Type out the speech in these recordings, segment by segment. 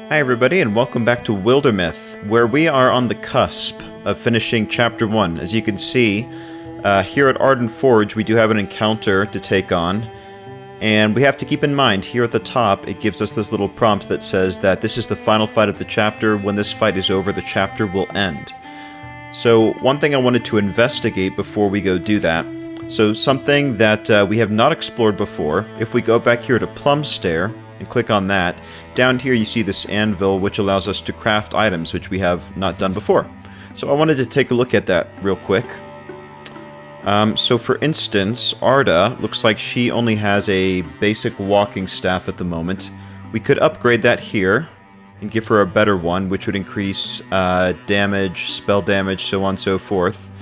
Hi everybody, and welcome back to Wildermyth, where we are on the cusp of finishing Chapter 1. As you can see, here at Arden Forge we do have an encounter to take on, and we have to keep in mind, here at the top, it gives us this little prompt that says that this is the final fight of the chapter. When this fight is over, the chapter will end. So, one thing I wanted to investigate before we go do that, so something that we have not explored before, if we go back here to Plum Stair, and click on that, down here you see this anvil which allows us to craft items which we have not done before. So I wanted to take a look at that real quick. So for instance, Arda looks like she only has a basic walking staff at the moment. We could upgrade that here and give her a better one, which would increase damage, spell damage, so on and so forth.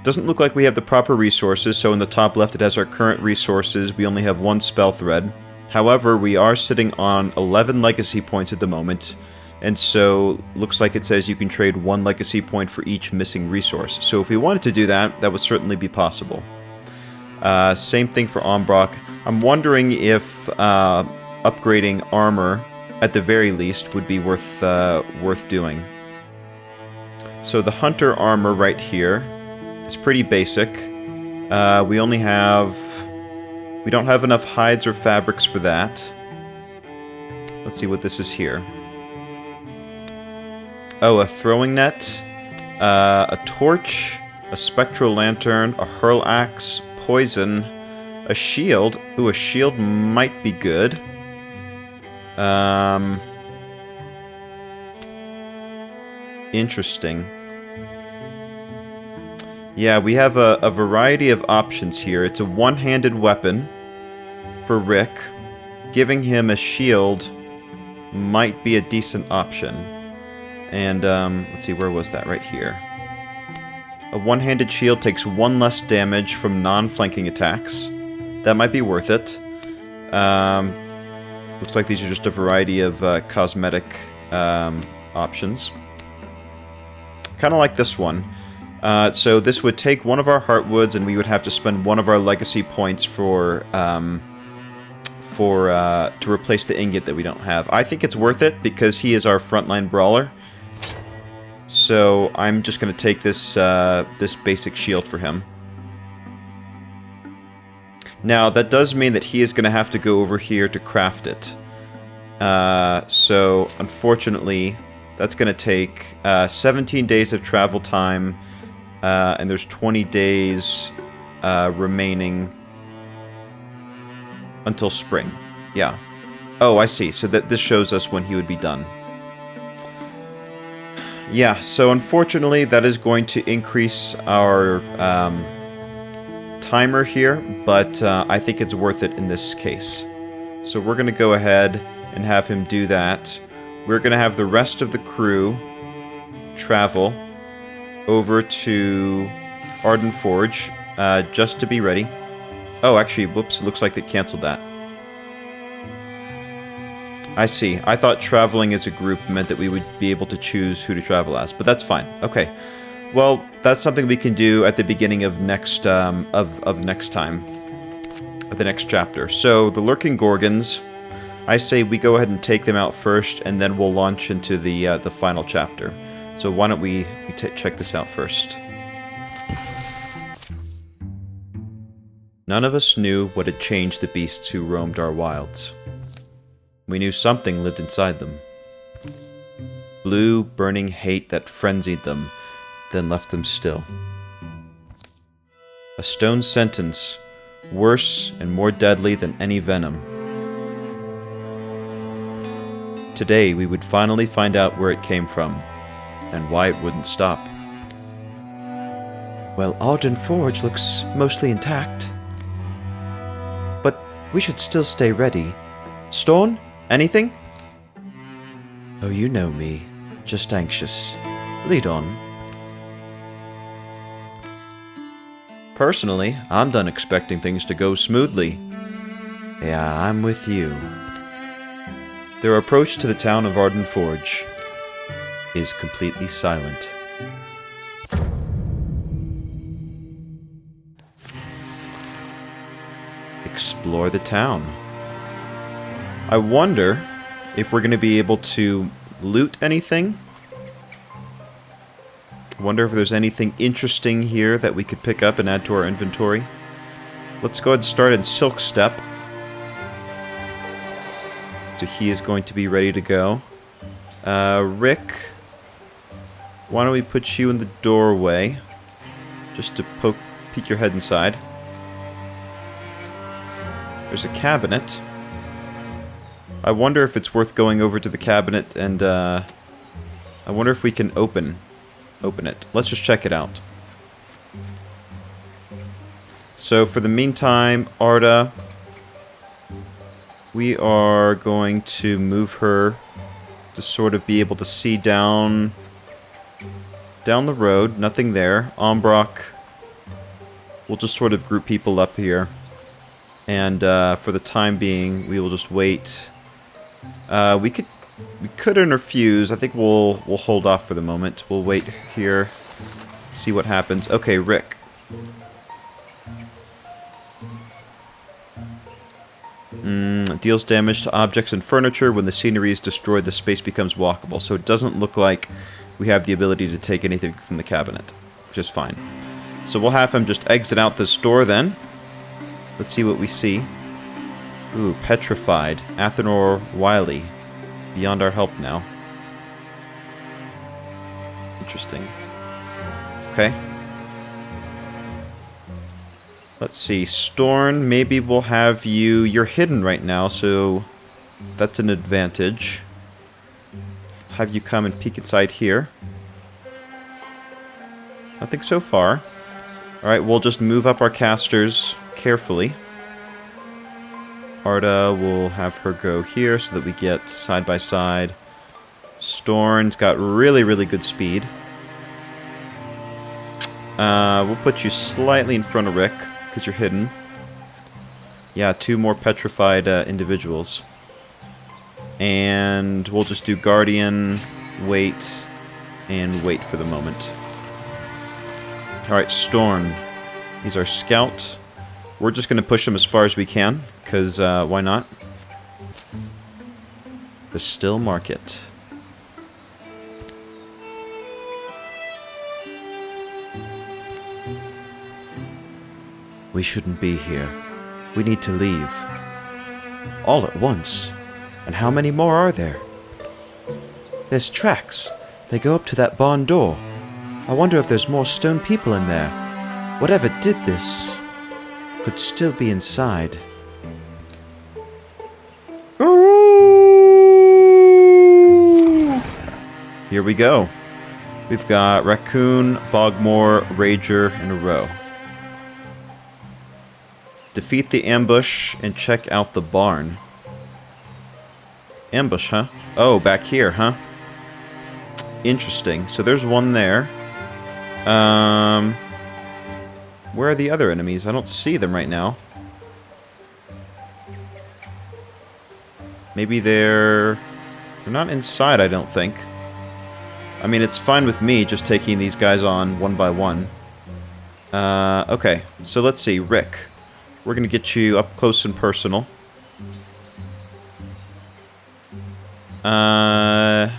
Doesn't look like we have the proper resources, so in the top left it has our current resources. We only have one spell thread. However, we are sitting on 11 legacy points at the moment, and so looks like it says you can trade 1 legacy point for each missing resource. So if we wanted to do that, that would certainly be possible. Same thing for Ombrock. I'm wondering if upgrading armor, at the very least, would be worth doing. So the hunter armor right here is pretty basic. We don't have enough hides or fabrics for that. Let's see what this is here. Oh, a throwing net, a torch, a spectral lantern, a hurl axe, poison, a shield. Ooh, a shield might be good. Interesting. Yeah, we have a variety of options here. It's a one-handed weapon for Rick. Giving him a shield might be a decent option. And, let's see, where was that? Right here. A one-handed shield takes 1 less damage from non-flanking attacks. That might be worth it. Looks like these are just a variety of cosmetic options. Kind of like this one. So this would take one of our heartwoods, and we would have to spend one of our legacy points to replace the ingot that we don't have. I think it's worth it because he is our frontline brawler. So I'm just going to take this this basic shield for him. Now that does mean that he is going to have to go over here to craft it. So unfortunately, that's going to take 17 days of travel time. And there's 20 days remaining until spring. Yeah. Oh, I see. So that this shows us when he would be done. Yeah, so unfortunately that is going to increase our timer here, but I think it's worth it in this case. So we're going to go ahead and have him do that. We're going to have the rest of the crew travel over to Arden Forge, just to be ready. Oh, actually, whoops, it looks like they canceled that. I see. I thought traveling as a group meant that we would be able to choose who to travel as, but that's fine. Okay. Well, that's something we can do at the beginning of next, of next time. Of the next chapter. So, the Lurking Gorgons, I say we go ahead and take them out first, and then we'll launch into the final chapter. So why don't we check this out first. None of us knew what had changed the beasts who roamed our wilds. We knew something lived inside them. Blue, burning hate that frenzied them, then left them still. A stone sentence, worse and more deadly than any venom. Today we would finally find out where it came from, and why it wouldn't stop. Well, Arden Forge looks mostly intact. But we should still stay ready. Storn, anything? Oh, you know me. Just anxious. Lead on. Personally, I'm done expecting things to go smoothly. Yeah, I'm with you. Their approach to the town of Arden Forge is completely silent. Explore the town. I wonder if we're going to be able to loot anything. I wonder if there's anything interesting here that we could pick up and add to our inventory. Let's go ahead and start in Silk Step. So he is going to be ready to go. Rick, why don't we put you in the doorway, just to peek your head inside. There's a cabinet. I wonder if it's worth going over to the cabinet and, I wonder if we can open it. Let's just check it out. So for the meantime, Arda, we are going to move her to sort of be able to see down the road. Nothing there. Ombrock, we'll just sort of group people up here. And for the time being, we will just wait. We could interfuse. I think we'll hold off for the moment. We'll wait here, see what happens. Okay, Rick. Deals damage to objects and furniture. When the scenery is destroyed, the space becomes walkable. So it doesn't look like we have the ability to take anything from the cabinet, which is fine. So we'll have him just exit out this door then. Let's see what we see. Ooh, Petrified. Athenor Wiley. Beyond our help now. Interesting. Okay. Let's see. Storn, maybe we'll have you... You're hidden right now, so that's an advantage. Have you come and peek inside here. Nothing so far. Alright, we'll just move up our casters carefully. Arda, we'll have her go here so that we get side by side. Storn's got really, really good speed. We'll put you slightly in front of Rick, because you're hidden. Yeah, 2 more petrified individuals. And we'll just do Guardian, wait, and wait for the moment. Alright, Storn. He's our scout. We're just going to push him as far as we can, because why not? The Still Market. We shouldn't be here. We need to leave. All at once? And how many more are there? There's tracks. They go up to that barn door. I wonder if there's more stone people in there. Whatever did this could still be inside. Here we go. We've got Raccoon, Bogmore, Rager in a row. Defeat the ambush and check out the barn. Ambush, huh? Oh, back here, huh? Interesting. So there's one there. Where are the other enemies? I don't see them right now. Maybe they're not inside, I don't think. I mean, it's fine with me just taking these guys on one by one. Okay, so let's see. Rick. We're going to get you up close and personal. Yeah,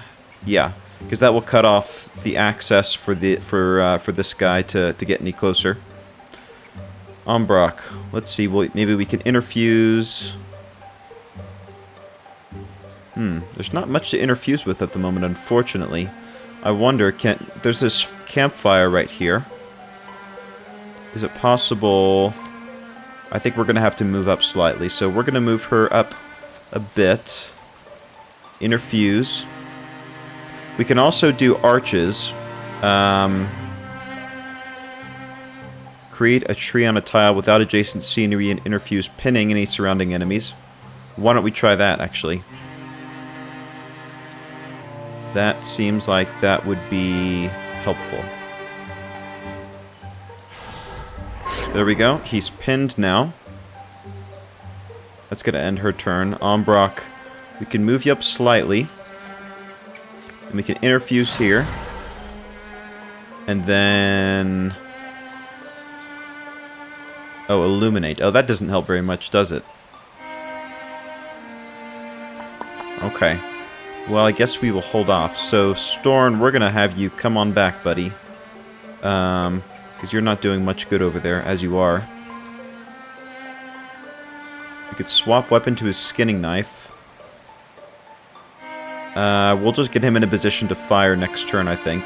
because that will cut off the access for this guy to get any closer. Ombrock. Let's see. Maybe we can interfuse. There's not much to interfuse with at the moment, unfortunately. I wonder, there's this campfire right here. Is it possible... I think we're going to have to move up slightly, so we're going to move her up a bit. Interfuse. We can also do arches. Create a tree on a tile without adjacent scenery and interfuse, pinning any surrounding enemies. Why don't we try that, actually? That seems like that would be helpful. There we go. He's pinned now. That's going to end her turn. Ombrock, we can move you up slightly. And we can interfuse here. And then... Oh, illuminate. Oh, that doesn't help very much, does it? Okay. Well, I guess we will hold off. So, Storn, we're gonna have you come on back, buddy. Because you're not doing much good over there, as you are. We could swap weapon to his skinning knife. We'll just get him in a position to fire next turn, I think.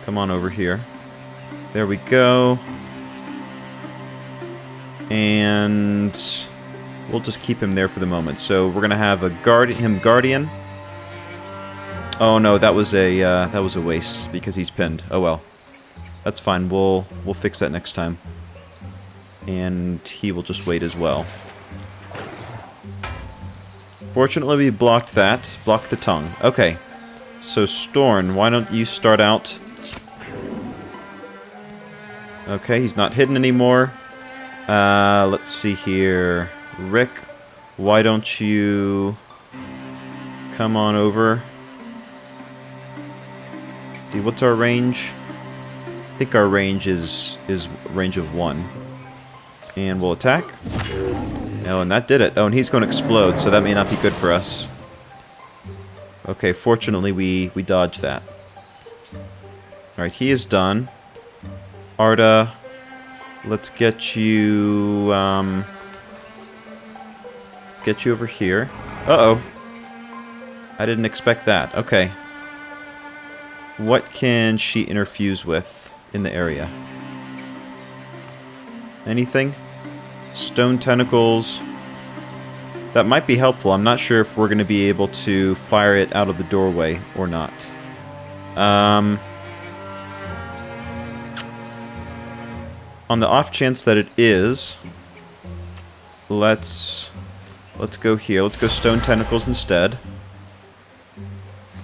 Come on over here. There we go. And we'll just keep him there for the moment. So we're gonna have a guardian. Oh no, that was a waste because he's pinned. Oh well, that's fine. We'll fix that next time. And he will just wait as well. Fortunately, we blocked that. Blocked the tongue. Okay. So Storn, why don't you start out? Okay, he's not hidden anymore. Let's see here. Rick, why don't you come on over? See, what's our range? I think our range is range of 1. And we'll attack. Oh, and that did it. Oh, and he's going to explode, so that may not be good for us. Okay, fortunately we dodged that. Alright, he is done. Arda, let's get you over here. Uh-oh. I didn't expect that. Okay. What can she interfuse with in the area? Anything? Stone tentacles. That might be helpful. I'm not sure if we're going to be able to fire it out of the doorway or not. On the off chance that it is, let's go here. Let's go stone tentacles instead.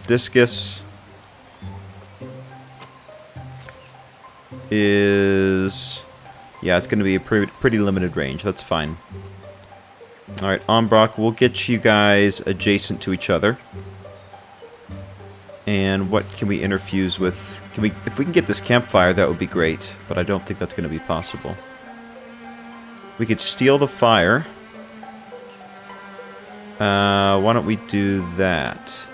Discus is... yeah, it's going to be a pretty limited range. That's fine. Alright, Ombrock, we'll get you guys adjacent to each other. And what can we interfuse with? If we can get this campfire, that would be great. But I don't think that's going to be possible. We could steal the fire. Why don't we do that?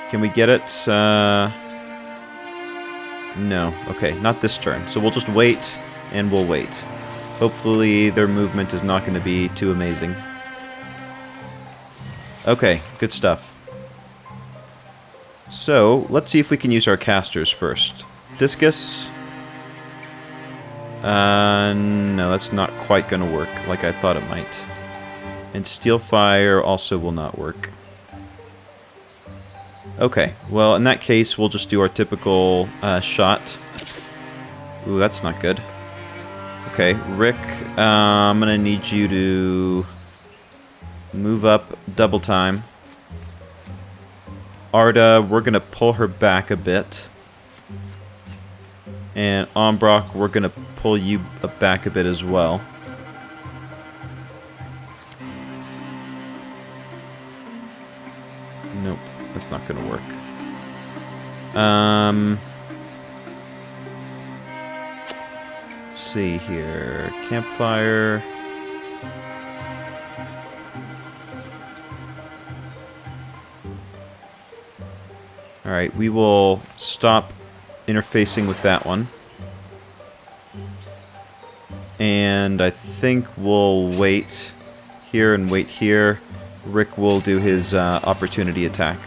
Can we get it? No. Okay, not this turn. So we'll just wait, and we'll wait. Hopefully their movement is not going to be too amazing. Okay, good stuff. So, let's see if we can use our casters first. Discus. No, that's not quite going to work like I thought it might. And Steel Fire also will not work. Okay, well, in that case, we'll just do our typical shot. Ooh, that's not good. Okay, Rick, I'm gonna need you to move up double time. Arda, we're gonna pull her back a bit. And Ombrock, we're gonna pull you back a bit as well. Nope. That's not going to work. Let's see here. Campfire. Alright, we will stop interfacing with that one. And I think we'll wait here and wait here. Rick will do his opportunity attack.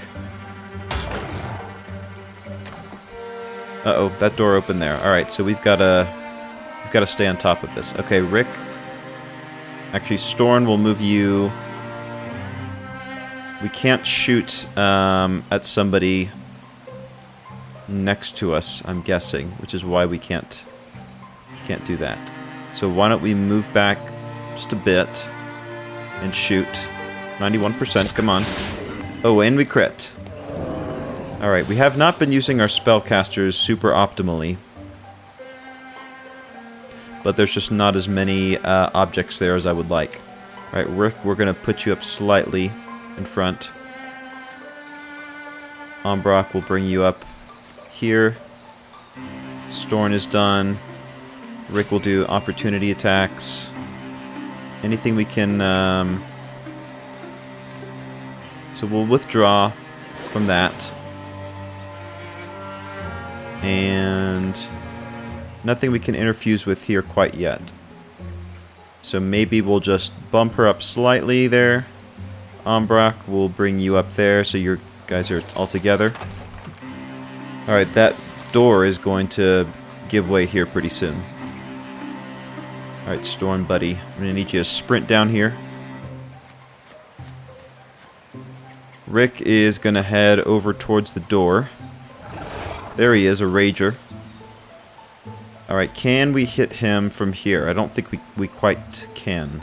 Uh-oh, that door opened there. Alright, so we've got to stay on top of this. Okay, Rick. Actually, Storn will move you... We can't shoot at somebody next to us, I'm guessing, which is why we can't do that. So why don't we move back just a bit and shoot. 91%, come on. Oh, and we crit. Alright, we have not been using our spellcasters super optimally. But there's just not as many objects there as I would like. Alright, Rick, we're going to put you up slightly in front. Ombrock will bring you up here. Storn is done. Rick will do opportunity attacks. Anything we can... So we'll withdraw from that. And nothing we can interfuse with here quite yet. So maybe we'll just bump her up slightly there. Umbrak, we'll bring you up there so you guys are all together. Alright, that door is going to give way here pretty soon. Alright, Storm buddy. I'm going to need you to sprint down here. Rick is going to head over towards the door. There he is, a Rager. Alright, can we hit him from here? I don't think we quite can.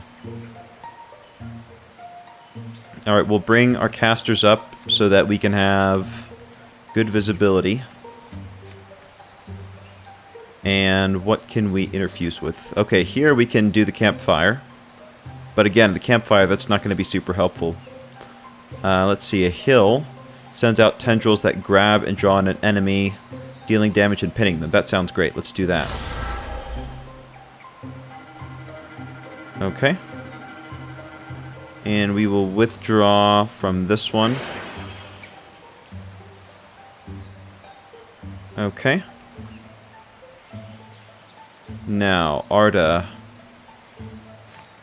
Alright, we'll bring our casters up so that we can have good visibility. And what can we interfuse with? Okay, here we can do the campfire. But again, the campfire, that's not going to be super helpful. Let's see, a hill sends out tendrils that grab and draw on an enemy, dealing damage and pinning them. That sounds great. Let's do that. Okay. And we will withdraw from this one. Okay. Now, Arda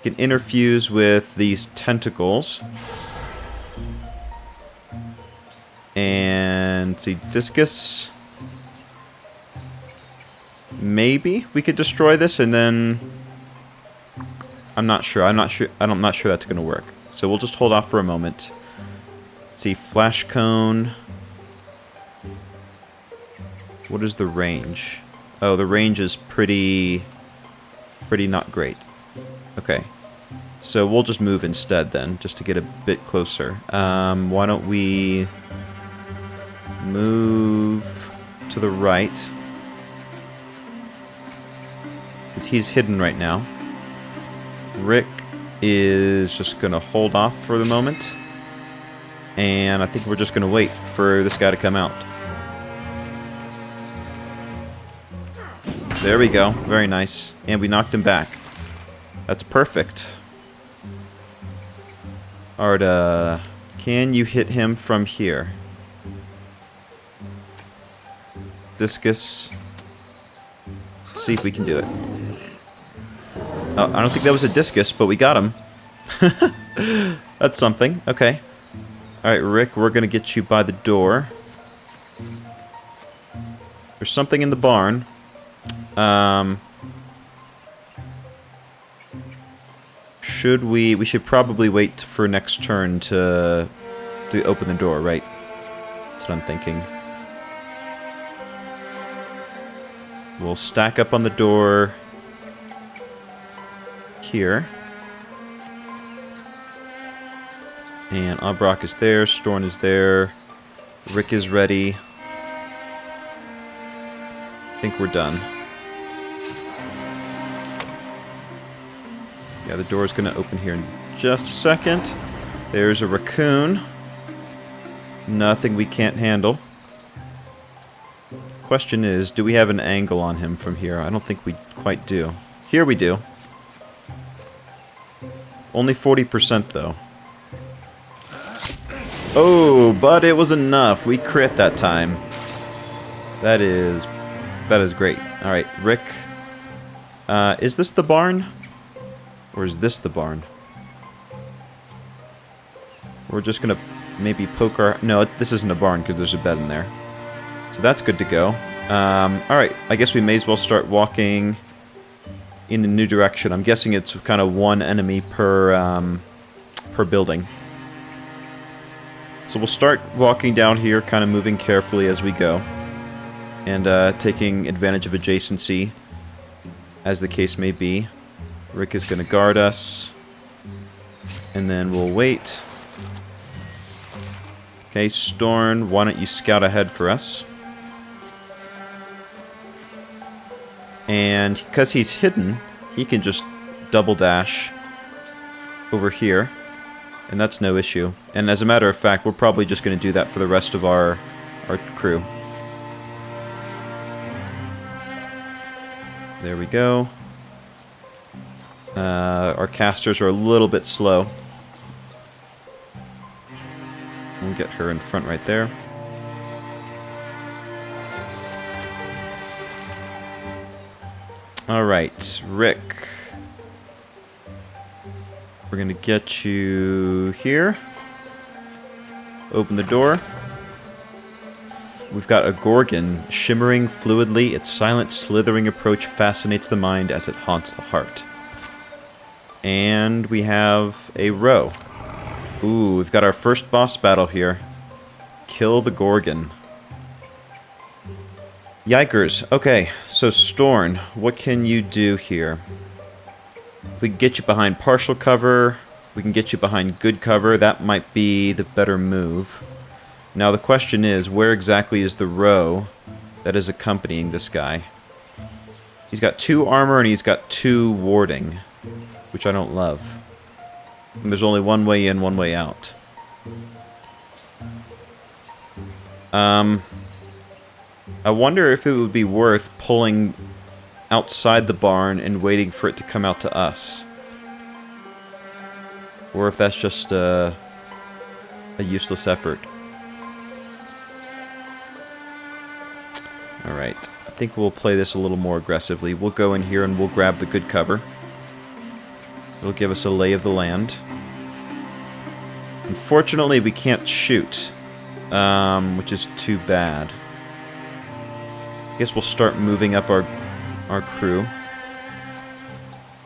can interfuse with these tentacles. And see, Discus. Maybe we could destroy this and then... I'm not sure that's going to work. So we'll just hold off for a moment. Let's see, Flash Cone. What is the range? Oh, the range is pretty not great. Okay. So we'll just move instead then, just to get a bit closer. Why don't we move to the right? Because he's hidden right now. Rick is just going to hold off for the moment. And I think we're just going to wait for this guy to come out. There we go. Very nice. And we knocked him back. That's perfect. Arda, can you hit him from here? Discus. Let's see if we can do it. Oh, I don't think that was a discus, but we got him. That's something. Okay. Alright, Rick, we're going to get you by the door. There's something in the barn. We should probably wait for next turn to open the door, right? That's what I'm thinking. We'll stack up on the door here. And Umbrak is there, Storn is there, Rick is ready. I think we're done. Yeah, the door's going to open here in just a second. There's a raccoon. Nothing we can't handle. Question is, do we have an angle on him from here? I don't think we quite do. Here we do. Only 40% though. Oh, but it was enough. We crit that time. That is great. Alright, Rick. Is this the barn? Or is this the barn? We're just gonna maybe poke our... No, this isn't a barn because there's a bed in there. So that's good to go. Alright, I guess we may as well start walking in the new direction. I'm guessing it's kind of one enemy per building. So we'll start walking down here, kind of moving carefully as we go. And taking advantage of adjacency, as the case may be. Rick is going to guard us. And then we'll wait. Okay, Storn, why don't you scout ahead for us? And because he's hidden, he can just double dash over here. And that's no issue. And as a matter of fact, we're probably just going to do that for the rest of our crew. There we go. Our casters are a little bit slow. We'll get her in front right there. Alright, Rick. We're gonna get you here. Open the door. We've got a Gorgon, shimmering fluidly. Its silent, slithering approach fascinates the mind as it haunts the heart. And we have a row. Ooh, we've got our first boss battle here. Kill the Gorgon. Yikers. Okay, so Storn, what can you do here? We can get you behind partial cover. We can get you behind good cover. That might be the better move. Now the question is, where exactly is the row that is accompanying this guy? He's got 2 armor and he's got 2 warding, which I don't love. And there's only one way in, one way out. I wonder if it would be worth pulling outside the barn and waiting for it to come out to us. Or if that's just a useless effort. Alright, I think we'll play this a little more aggressively. We'll go in here and we'll grab the good cover. It'll give us a lay of the land. Unfortunately, we can't shoot, which is too bad. I guess we'll start moving up our crew.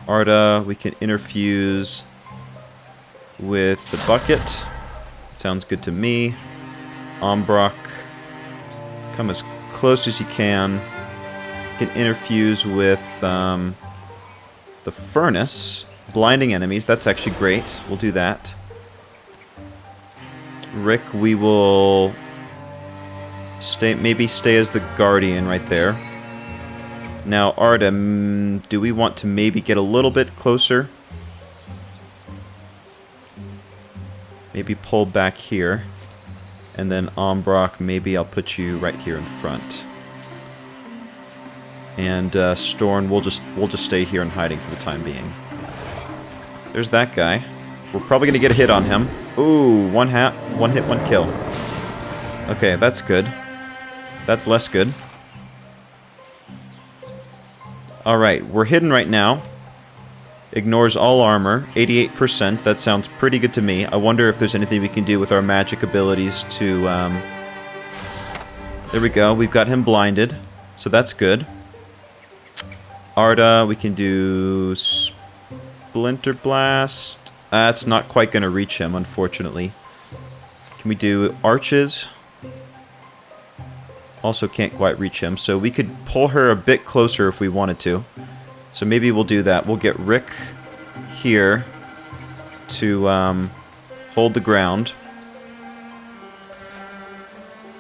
Arda, we can interfuse with the bucket. Sounds good to me. Ombrock, come as close as you can. You can interfuse with the furnace. Blinding enemies, that's actually great. We'll do that. Rick, we will maybe stay as the guardian right there. Now, Artem, do we want to maybe get a little bit closer? Maybe pull back here. And then Ombrock, maybe I'll put you right here in front. And Storn, we'll just stay here in hiding for the time being. There's that guy. We're probably gonna get a hit on him. Ooh, one hit, one kill. Okay, that's good. That's less good. Alright, we're hidden right now. Ignores all armor, 88%. That sounds pretty good to me. I wonder if there's anything we can do with our magic abilities to... There we go, we've got him blinded. So that's good. Arda, we can do... Splinter Blast. That's not quite going to reach him, unfortunately. Can we do Arches? Also can't quite reach him, so we could pull her a bit closer if we wanted to. So maybe we'll do that. We'll get Rick here to hold the ground.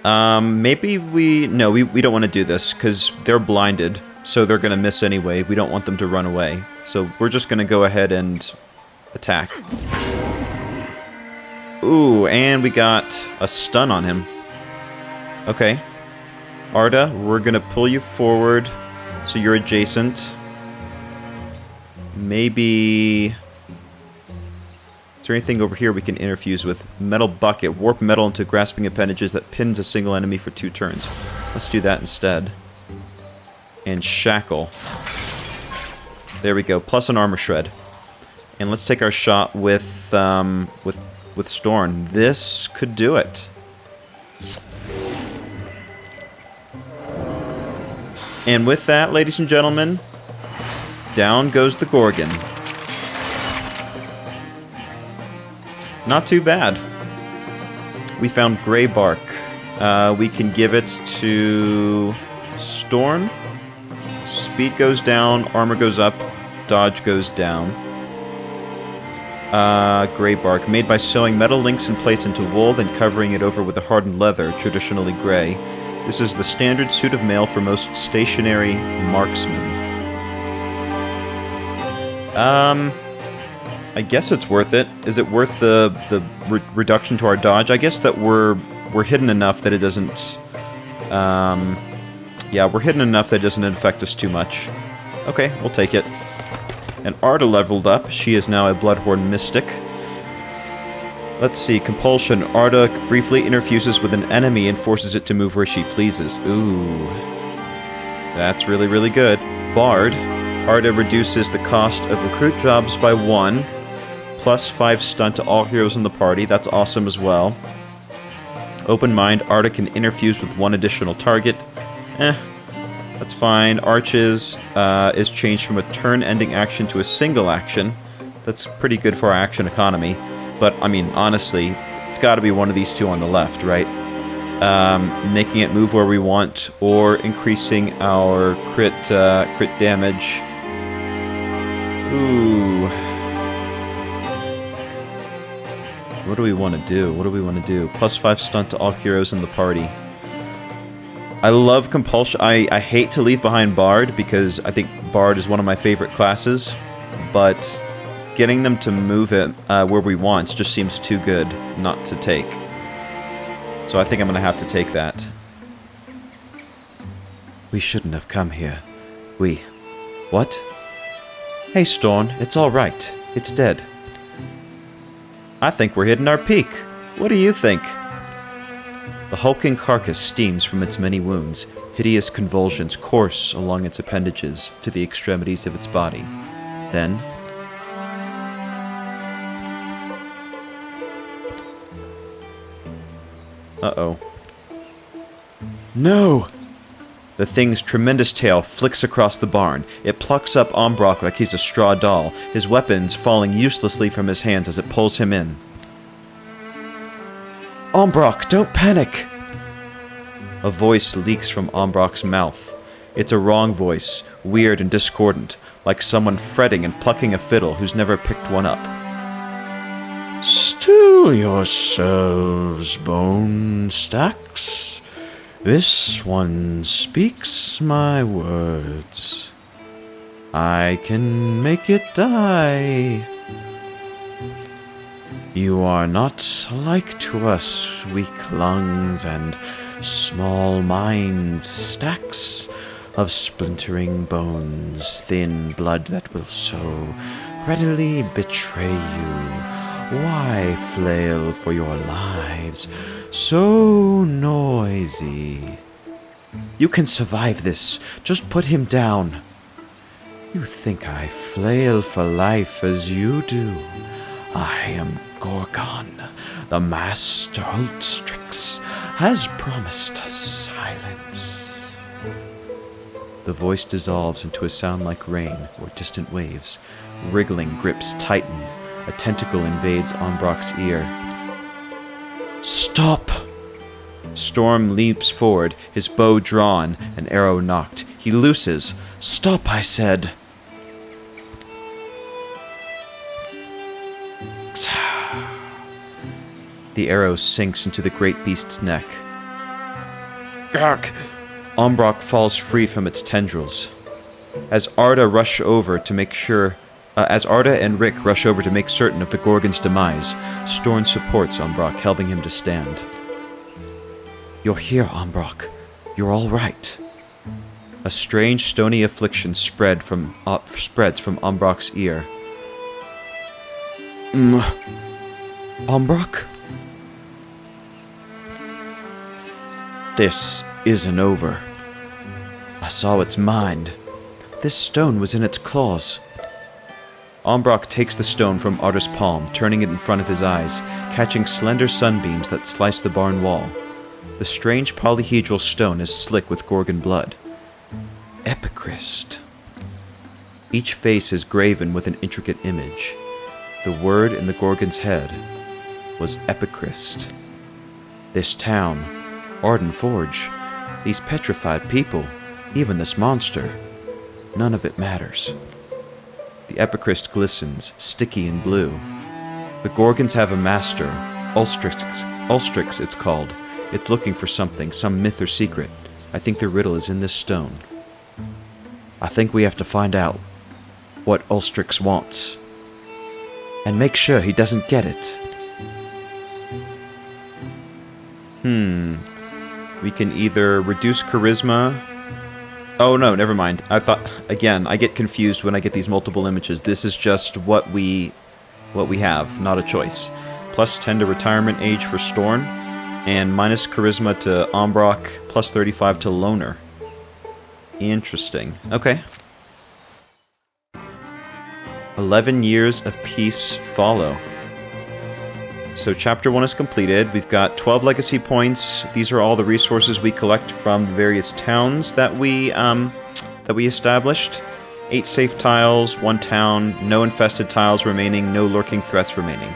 Maybe we... No, we don't want to do this, because they're blinded, so they're going to miss anyway. We don't want them to run away. So we're just going to go ahead and attack. Ooh, and we got a stun on him. Okay. Arda, we're going to pull you forward so you're adjacent. Maybe... Is there anything over here we can interfuse with? Metal bucket. Warp metal into grasping appendages that pins a single enemy for 2 turns. Let's do that instead. And shackle. There we go. Plus an armor shred. And let's take our shot with Storn. This could do it. And with that, ladies and gentlemen, down goes the Gorgon. Not too bad. We found gray bark. We can give it to Storm. Speed goes down, armor goes up, dodge goes down. Gray bark, made by sewing metal links and plates into wool, then covering it over with a hardened leather, traditionally gray. This is the standard suit of mail for most stationary marksmen. I guess it's worth it. Is it worth the reduction to our dodge? I guess that we're hidden enough that it doesn't... yeah, we're hidden enough that it doesn't affect us too much. Okay, we'll take it. And Arda leveled up. She is now a Bloodhorn Mystic. Let's see, Compulsion. Arda briefly interfuses with an enemy and forces it to move where she pleases. Ooh. That's really, really good. Bard. Arda reduces the cost of recruit jobs by 1. Plus 5 stun to all heroes in the party. That's awesome as well. Open Mind. Arda can interfuse with 1 additional target. That's fine. Arches is changed from a turn-ending action to a single action. That's pretty good for our action economy. But, I mean, honestly, it's got to be one of these two on the left, right? Making it move where we want, or increasing our crit damage. Ooh. What do we want to do? What do we want to do? Plus 5 stun to all heroes in the party. I love Compulsion. I hate to leave behind Bard, because I think Bard is one of my favorite classes, but getting them to move it where we want just seems too good not to take. So I think I'm going to have to take that. We shouldn't have come here. What? Hey, Storn, it's all right. It's dead. I think we're hitting our peak. What do you think? The hulking carcass steams from its many wounds. Hideous convulsions course along its appendages to the extremities of its body. Then... Uh-oh. No! The thing's tremendous tail flicks across the barn. It plucks up Ombrock like he's a straw doll, his weapons falling uselessly from his hands as it pulls him in. Ombrock, don't panic! A voice leaks from Ombrock's mouth. It's a wrong voice, weird and discordant, like someone fretting and plucking a fiddle who's never picked one up. Still yourselves, bone stacks. This one speaks my words. I can make it die. You are not like to us, weak lungs and small minds, stacks of splintering bones, thin blood that will so readily betray you. Why flail for your lives, so noisy? You can survive this, just put him down. You think I flail for life as you do? I am Gorgon, the Master Ulstryx has promised us silence. The voice dissolves into a sound like rain or distant waves. Wriggling grips tighten. A tentacle invades Ombrock's ear. Stop! Storm leaps forward, his bow drawn, an arrow knocked. He looses. Stop, I said! The arrow sinks into the great beast's neck. Gawk! Ombrock falls free from its tendrils. As Arda and Rick rush over to make certain of the Gorgon's demise, Storn supports Ombrock, helping him to stand. You're here, Ombrock. You're all right. A strange stony affliction spreads from Ombrock's ear. Ombrock? This isn't over. I saw its mind. This stone was in its claws. Ombrock takes the stone from Arda's palm, turning it in front of his eyes, catching slender sunbeams that slice the barn wall. The strange polyhedral stone is slick with Gorgon blood. Epicryst. Each face is graven with an intricate image. The word in the Gorgon's head was Epicryst. This town, Arden Forge, these petrified people, even this monster, none of it matters. The Epicryst glistens, sticky and blue. The Gorgons have a master, Ulstryx it's called. It's looking for something, some myth or secret. I think the riddle is in this stone. I think we have to find out what Ulstryx wants. And make sure he doesn't get it. We can either reduce charisma. Oh no, never mind. I thought, again, I get confused when I get these multiple images. This is just what we have, not a choice. Plus 10 to retirement age for Storn, and minus charisma to Ombrock, plus 35 to Loner. Interesting. Okay. 11 years of peace follow. So chapter 1 is completed. We've got 12 legacy points. These are all the resources we collect from the various towns that we established. 8 safe tiles, 1 town, no infested tiles remaining, no lurking threats remaining.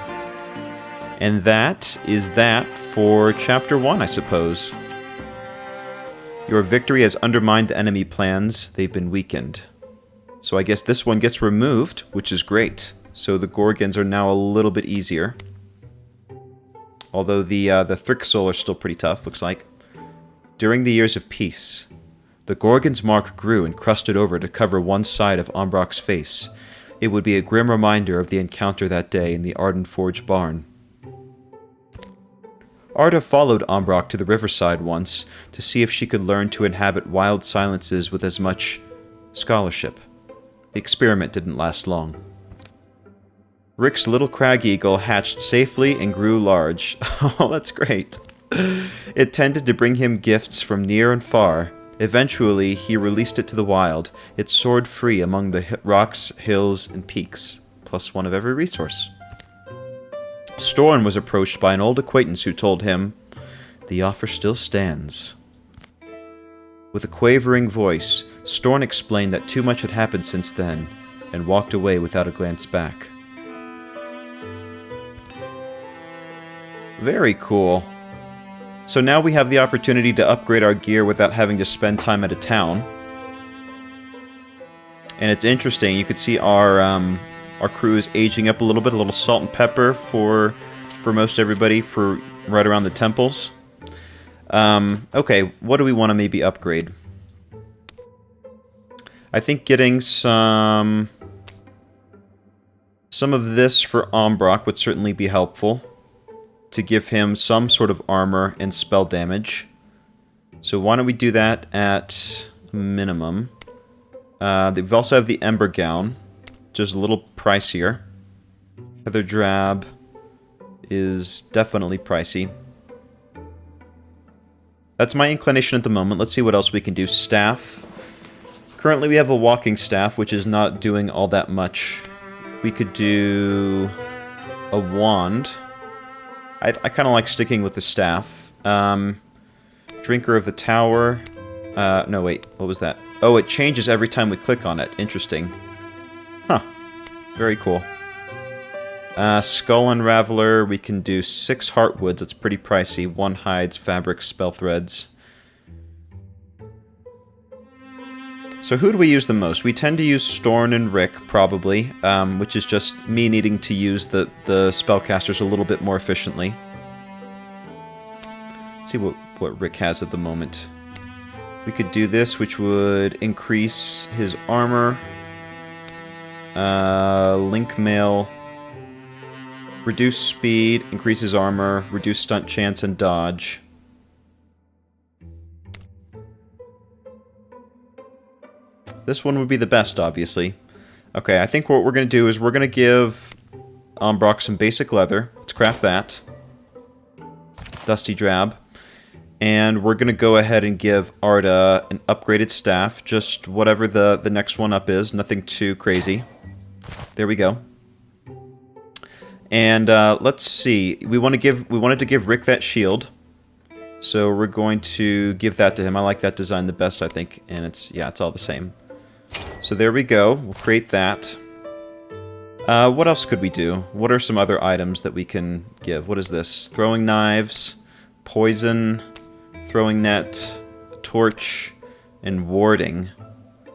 And that is that for chapter 1, I suppose. Your victory has undermined enemy plans. They've been weakened. So I guess this one gets removed, which is great. So the Gorgons are now a little bit easier. Although the Thrixol are still pretty tough, looks like. During the years of peace, the Gorgon's mark grew and crusted over to cover one side of Ombrock's face. It would be a grim reminder of the encounter that day in the Arden Forge barn. Arda followed Ombrock to the riverside once to see if she could learn to inhabit wild silences with as much scholarship. The experiment didn't last long. Rick's little crag eagle hatched safely and grew large. Oh, that's great. It tended to bring him gifts from near and far. Eventually, he released it to the wild. It soared free among the rocks, hills, and peaks, plus 1 of every resource. Storn was approached by an old acquaintance who told him, "The offer still stands." With a quavering voice, Storn explained that too much had happened since then, and walked away without a glance back. Very cool. So now we have the opportunity to upgrade our gear without having to spend time at a town. And it's interesting, you could see our crew is aging up a little salt and pepper for most everybody for right around the temples. Okay, what do we want to maybe upgrade? I think getting some of this for Ombrock would certainly be helpful, to give him some sort of armor and spell damage. So why don't we do that at minimum. We also have the Ember Gown, which is a little pricier. Heather Drab is definitely pricey. That's my inclination at the moment. Let's see what else we can do. Staff. Currently we have a walking staff, which is not doing all that much. We could do a wand. I kind of like sticking with the staff. Drinker of the Tower. No, wait. What was that? Oh, it changes every time we click on it. Interesting. Huh. Very cool. Skull Unraveler. We can do 6 Heartwoods. It's pretty pricey. 1 Hides, Fabric, Spell Threads. So who do we use the most? We tend to use Storn and Rick, probably, which is just me needing to use the spellcasters a little bit more efficiently. Let's see what Rick has at the moment. We could do this, which would increase his armor. Link Mail. Reduce speed, increase his armor, reduce stunt chance and dodge. This one would be the best, obviously. Okay, I think what we're going to do is we're going to give Ombrock some basic leather. Let's craft that. Dusty Drab. And we're going to go ahead and give Arda an upgraded staff. Just whatever the next one up is. Nothing too crazy. There we go. And let's see. We wanted to give Rick that shield. So we're going to give that to him. I like that design the best, I think. And it's all the same. So there we go. We'll create that. What else could we do? What are some other items that we can give? What is this? Throwing knives, poison, throwing net, torch, and warding.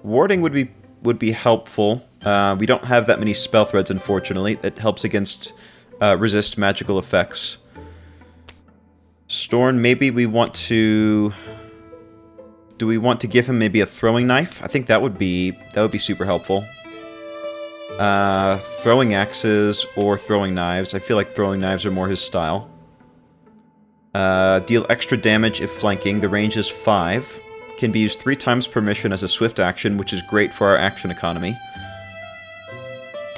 Warding would be helpful. We don't have that many spell threads, unfortunately. It helps against resist magical effects. Storn, maybe we want to... Do we want to give him maybe a throwing knife? I think that would be super helpful. Throwing axes or throwing knives. I feel like throwing knives are more his style. Deal extra damage if flanking. The range is 5. Can be used 3 times per mission as a swift action, which is great for our action economy.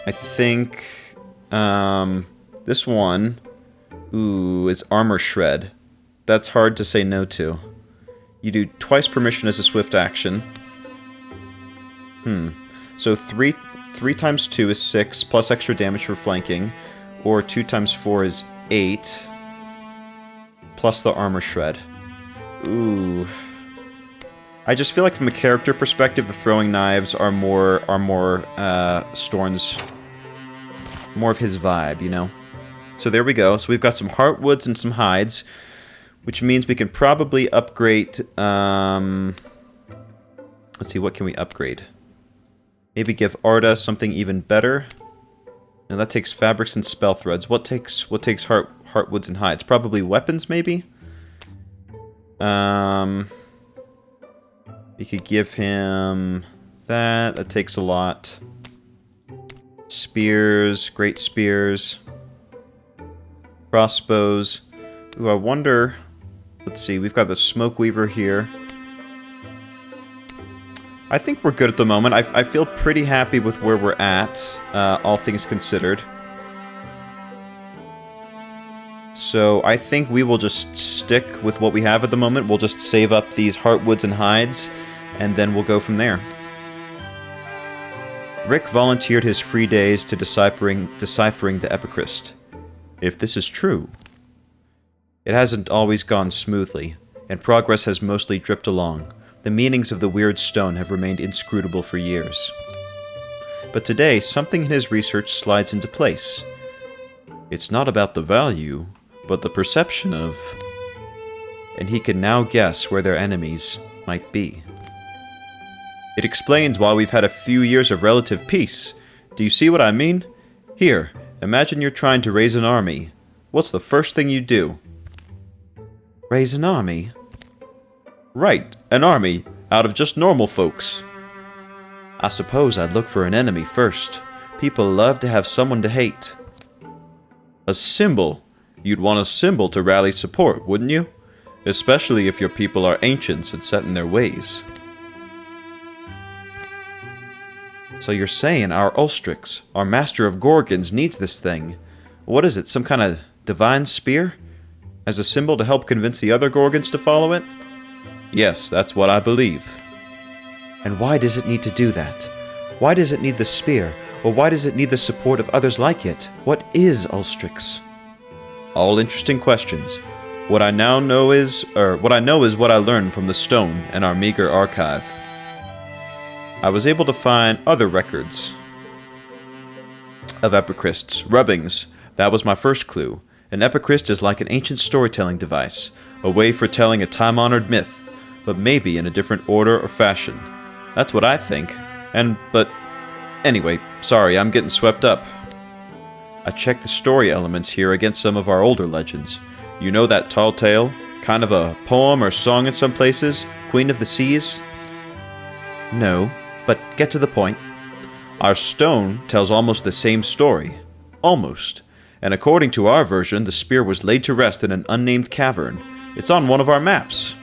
I think this one, is Armor Shred. That's hard to say no to. You do twice per mission as a swift action. So 3 times 2 is 6, plus extra damage for flanking. Or 2 times 4 is 8, plus the Armor Shred. Ooh. I just feel like from a character perspective, the throwing knives are more Storn's, more of his vibe, you know? So there we go. So we've got some heartwoods and some hides, which means we can probably upgrade, let's see, what can we upgrade? Maybe give Arda something even better. No, that takes fabrics and spell threads. What takes heartwoods and hides? Probably weapons, maybe? We could give him that. That takes a lot. Spears, great spears. Crossbows. Ooh, I wonder... Let's see, we've got the Smoke Weaver here. I think we're good at the moment. I feel pretty happy with where we're at, all things considered. So I think we will just stick with what we have at the moment. We'll just save up these heartwoods and hides, and then we'll go from there. Rick volunteered his free days to deciphering the Epicryst. If this is true, it hasn't always gone smoothly, and progress has mostly dripped along. The meanings of the weird stone have remained inscrutable for years. But today, something in his research slides into place. It's not about the value, but the perception of... And he can now guess where their enemies might be. It explains why we've had a few years of relative peace. Do you see what I mean? Here, imagine you're trying to raise an army. What's the first thing you do? Raise an army? Right, an army, out of just normal folks. I suppose I'd look for an enemy first. People love to have someone to hate. A symbol? You'd want a symbol to rally support, wouldn't you? Especially if your people are ancients and set in their ways. So you're saying our Ulstryx, our master of Gorgons, needs this thing. What is it, some kind of divine spear? As a symbol to help convince the other Gorgons to follow it? Yes, that's what I believe. And why does it need to do that? Why does it need the spear? Or why does it need the support of others like it? What is Ulstryx? All interesting questions. What I know is what I learned from the stone and our meager archive. I was able to find other records of epicrysts, rubbings. That was my first clue. An epicryst is like an ancient storytelling device, a way for telling a time-honored myth, but maybe in a different order or fashion. That's what I think. But anyway, sorry, I'm getting swept up. I checked the story elements here against some of our older legends. You know that tall tale? Kind of a poem or song in some places? Queen of the Seas? No, but get to the point. Our stone tells almost the same story. Almost. And according to our version, the spear was laid to rest in an unnamed cavern. It's on one of our maps.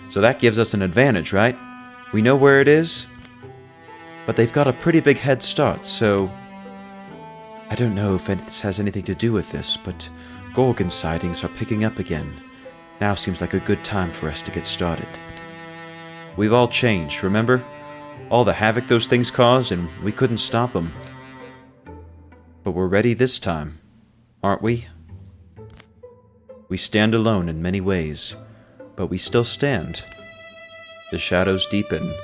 So that gives us an advantage, right? We know where it is, but they've got a pretty big head start, so... I don't know if this has anything to do with this, but Gorgon sightings are picking up again. Now seems like a good time for us to get started. We've all changed, remember? All the havoc those things caused, and we couldn't stop them. But we're ready this time, aren't we? We stand alone in many ways, but we still stand. The shadows deepen,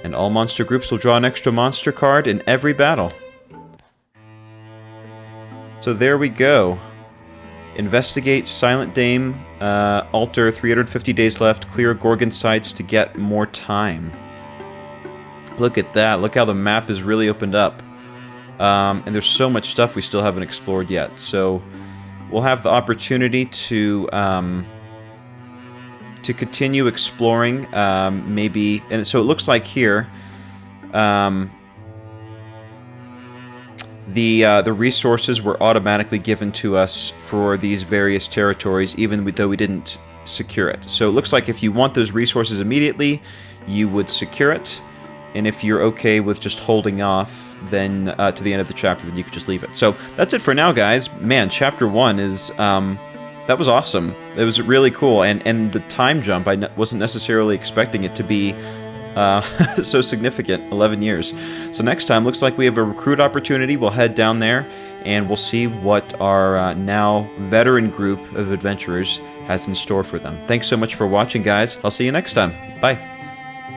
and all monster groups will draw an extra monster card in every battle. So there we go. Investigate Silent Dame, alter 350 days left, clear Gorgon sites to get more time. Look at that, look how the map is really opened up. And there's so much stuff we still haven't explored yet, so we'll have the opportunity to continue exploring, maybe, and so it looks like here, the resources were automatically given to us for these various territories, even though we didn't secure it. So it looks like if you want those resources immediately, you would secure it. And if you're okay with just holding off, then to the end of the chapter, then you could just leave it. So that's it for now, guys. Man, chapter 1 is that was awesome. It was really cool, and the time jump, I wasn't necessarily expecting it to be so significant. 11 years. So next time, looks like we have a recruit opportunity. We'll head down there, and we'll see what our now veteran group of adventurers has in store for them. Thanks so much for watching, guys. I'll see you next time. Bye.